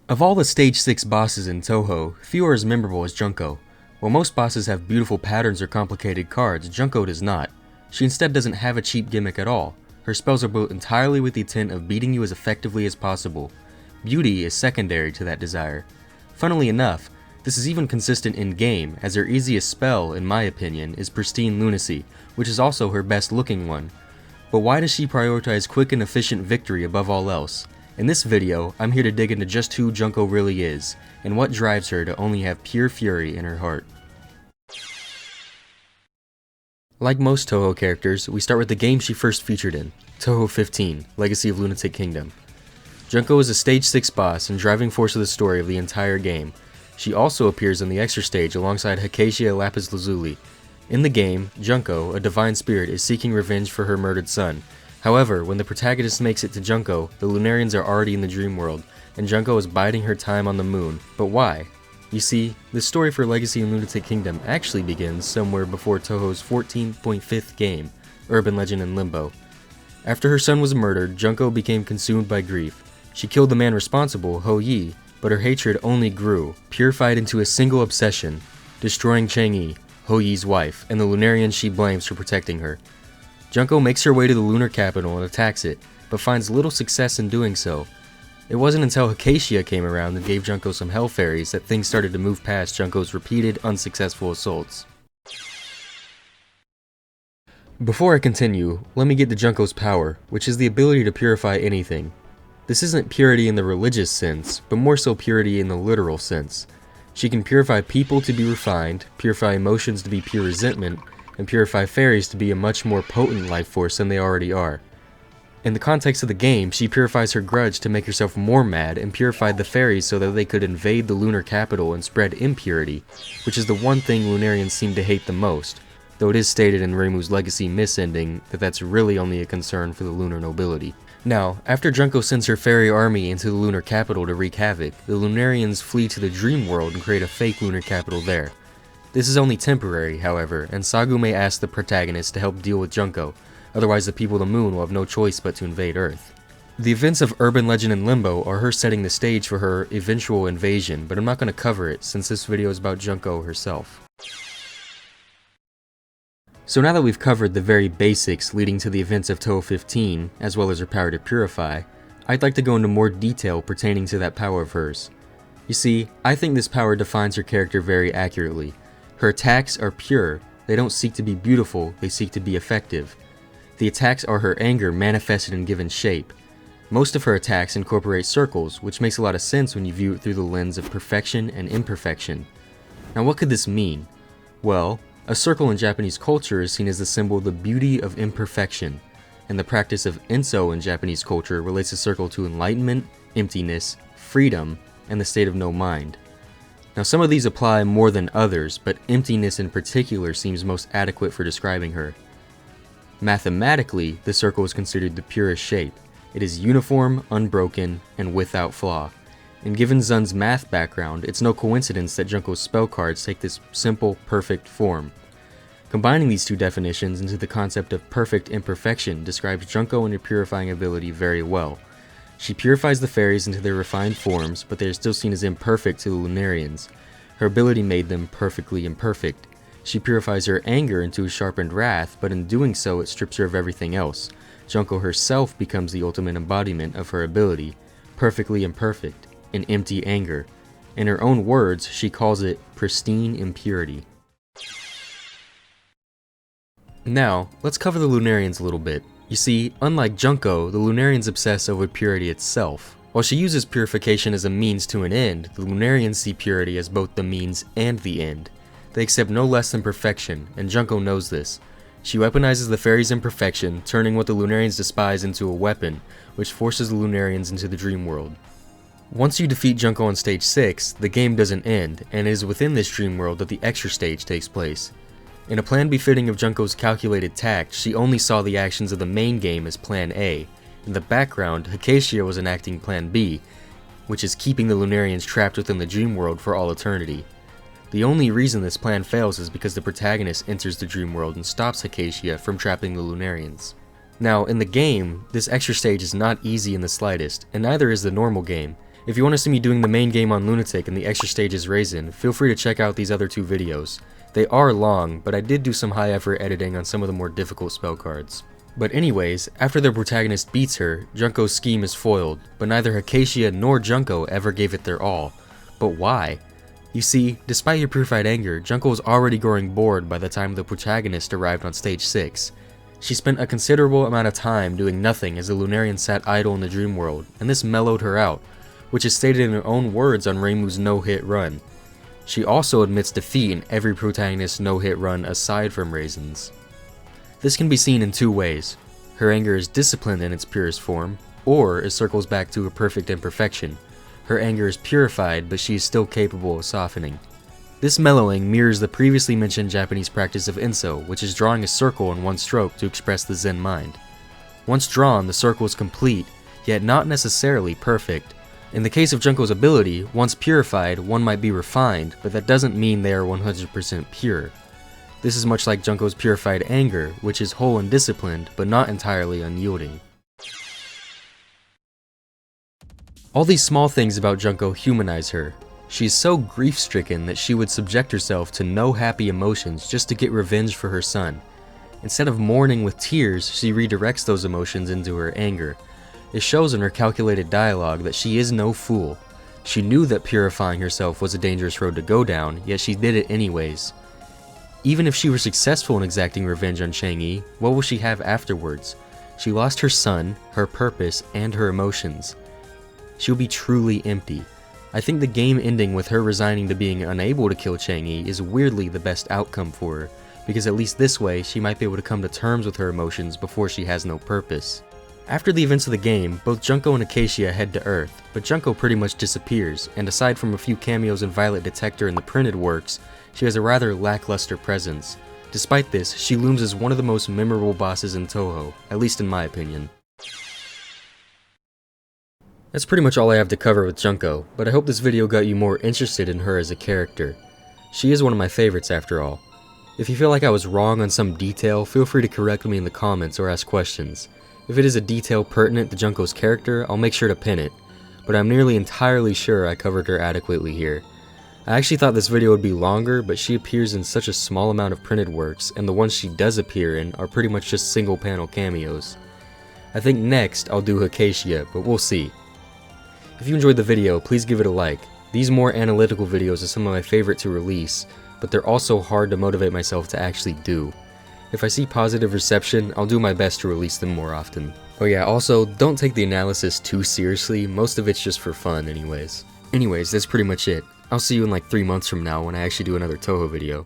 Of all the Stage 6 bosses in Touhou, few are as memorable as Junko. While most bosses have beautiful patterns or complicated cards, Junko does not. She instead doesn't have a cheap gimmick at all. Her spells are built entirely with the intent of beating you as effectively as possible. Beauty is secondary to that desire. Funnily enough, this is even consistent in-game, as her easiest spell, in my opinion, is Pristine Lunacy, which is also her best looking one. But why does she prioritize quick and efficient victory above all else? In this video, I'm here to dig into just who Junko really is, and what drives her to only have pure fury in her heart. Like most Touhou characters, we start with the game she first featured in, Touhou 15, Legacy of Lunatic Kingdom. Junko is a Stage 6 boss and driving force of the story of the entire game. She also appears in the extra stage alongside Acacia Lapis Lazuli. In the game, Junko, a divine spirit, is seeking revenge for her murdered son. However, when the protagonist makes it to Junko, the Lunarians are already in the dream world, and Junko is biding her time on the moon. But why? You see, the story for Legacy in Lunatic Kingdom actually begins somewhere before Touhou's 14.5th game, Urban Legend in Limbo. After her son was murdered, Junko became consumed by grief. She killed the man responsible, Ho Yi, but her hatred only grew, purified into a single obsession, destroying Chang'e, Ho Yi's wife, and the Lunarians she blames for protecting her. Junko makes her way to the lunar capital and attacks it, but finds little success in doing so. It wasn't until Acacia came around and gave Junko some hell fairies that things started to move past Junko's repeated, unsuccessful assaults. Before I continue, let me get to Junko's power, which is the ability to purify anything. This isn't purity in the religious sense, but more so purity in the literal sense. She can purify people to be refined, purify emotions to be pure resentment, and purify fairies to be a much more potent life force than they already are. In the context of the game, she purifies her grudge to make herself more mad and purified the fairies so that they could invade the lunar capital and spread impurity, which is the one thing Lunarians seem to hate the most, though it is stated in Reimu's Legacy Miss ending that that's really only a concern for the lunar nobility. Now, after Junko sends her fairy army into the lunar capital to wreak havoc, the Lunarians flee to the dream world and create a fake lunar capital there. This is only temporary, however, and Sagu may ask the protagonist to help deal with Junko, otherwise the people of the moon will have no choice but to invade Earth. The events of Urban Legend in Limbo are her setting the stage for her eventual invasion, but I'm not going to cover it since this video is about Junko herself. So now that we've covered the very basics leading to the events of Touhou 15, as well as her power to purify, I'd like to go into more detail pertaining to that power of hers. You see, I think this power defines her character very accurately. Her attacks are pure, they don't seek to be beautiful, they seek to be effective. The attacks are her anger manifested and given shape. Most of her attacks incorporate circles, which makes a lot of sense when you view it through the lens of perfection and imperfection. Now what could this mean? Well, a circle in Japanese culture is seen as the symbol of the beauty of imperfection, and the practice of Enso in Japanese culture relates the circle to enlightenment, emptiness, freedom, and the state of no mind. Now some of these apply more than others, but emptiness in particular seems most adequate for describing her. Mathematically, the circle is considered the purest shape. It is uniform, unbroken, and without flaw. And given Zun's math background, it's no coincidence that Junko's spell cards take this simple, perfect form. Combining these two definitions into the concept of perfect imperfection describes Junko and her purifying ability very well. She purifies the fairies into their refined forms, but they are still seen as imperfect to the Lunarians. Her ability made them perfectly imperfect. She purifies her anger into a sharpened wrath, but in doing so it strips her of everything else. Junko herself becomes the ultimate embodiment of her ability, perfectly imperfect, an empty anger. In her own words, she calls it pristine impurity. Now, let's cover the Lunarians a little bit. You see, unlike Junko, the Lunarians obsess over purity itself. While she uses purification as a means to an end, the Lunarians see purity as both the means and the end. They accept no less than perfection, and Junko knows this. She weaponizes the fairies' imperfection, turning what the Lunarians despise into a weapon, which forces the Lunarians into the dream world. Once you defeat Junko on Stage 6, the game doesn't end, and it is within this dream world that the extra stage takes place. In a plan befitting of Junko's calculated tact, she only saw the actions of the main game as Plan A. In the background, Acacia was enacting Plan B, which is keeping the Lunarians trapped within the dream world for all eternity. The only reason this plan fails is because the protagonist enters the dream world and stops Acacia from trapping the Lunarians. Now, in the game, this extra stage is not easy in the slightest, and neither is the normal game. If you want to see me doing the main game on Lunatic and the extra stages Raisin, feel free to check out these other 2 videos. They are long, but I did do some high effort editing on some of the more difficult spell cards. But anyways, after their protagonist beats her, Junko's scheme is foiled, but neither Acacia nor Junko ever gave it their all. But why? You see, despite her purified anger, Junko was already growing bored by the time the protagonist arrived on stage 6. She spent a considerable amount of time doing nothing as the Lunarian sat idle in the dream world, and this mellowed her out, which is stated in her own words on Reimu's no-hit run. She also admits defeat in every protagonist's no-hit run aside from Raisin's. This can be seen in 2 ways. Her anger is disciplined in its purest form, or it circles back to a perfect imperfection. Her anger is purified, but she is still capable of softening. This mellowing mirrors the previously mentioned Japanese practice of Inso, which is drawing a circle in one stroke to express the Zen mind. Once drawn, the circle is complete, yet not necessarily perfect. In the case of Junko's ability, once purified, one might be refined, but that doesn't mean they are 100% pure. This is much like Junko's purified anger, which is whole and disciplined, but not entirely unyielding. All these small things about Junko humanize her. She is so grief-stricken that she would subject herself to no happy emotions just to get revenge for her son. Instead of mourning with tears, she redirects those emotions into her anger. It shows in her calculated dialogue that she is no fool. She knew that purifying herself was a dangerous road to go down, yet she did it anyways. Even if she were successful in exacting revenge on Chang'e, what will she have afterwards? She lost her son, her purpose, and her emotions. She'll be truly empty. I think the game ending with her resigning to being unable to kill Chang'e is weirdly the best outcome for her, because at least this way she might be able to come to terms with her emotions before she has no purpose. After the events of the game, both Junko and Acacia head to Earth, but Junko pretty much disappears, and aside from a few cameos in Violet Detector and the printed works, she has a rather lackluster presence. Despite this, she looms as one of the most memorable bosses in Touhou, at least in my opinion. That's pretty much all I have to cover with Junko, but I hope this video got you more interested in her as a character. She is one of my favorites after all. If you feel like I was wrong on some detail, feel free to correct me in the comments or ask questions. If it is a detail pertinent to Junko's character, I'll make sure to pin it, but I'm nearly entirely sure I covered her adequately here. I actually thought this video would be longer, but she appears in such a small amount of printed works, and the ones she does appear in are pretty much just single panel cameos. I think next I'll do Acacia, but we'll see. If you enjoyed the video, please give it a like. These more analytical videos are some of my favorite to release, but they're also hard to motivate myself to actually do. If I see positive reception, I'll do my best to release them more often. Oh yeah, also, don't take the analysis too seriously, most of it's just for fun anyways. Anyways, that's pretty much it. I'll see you in like 3 months from now when I actually do another Touhou video.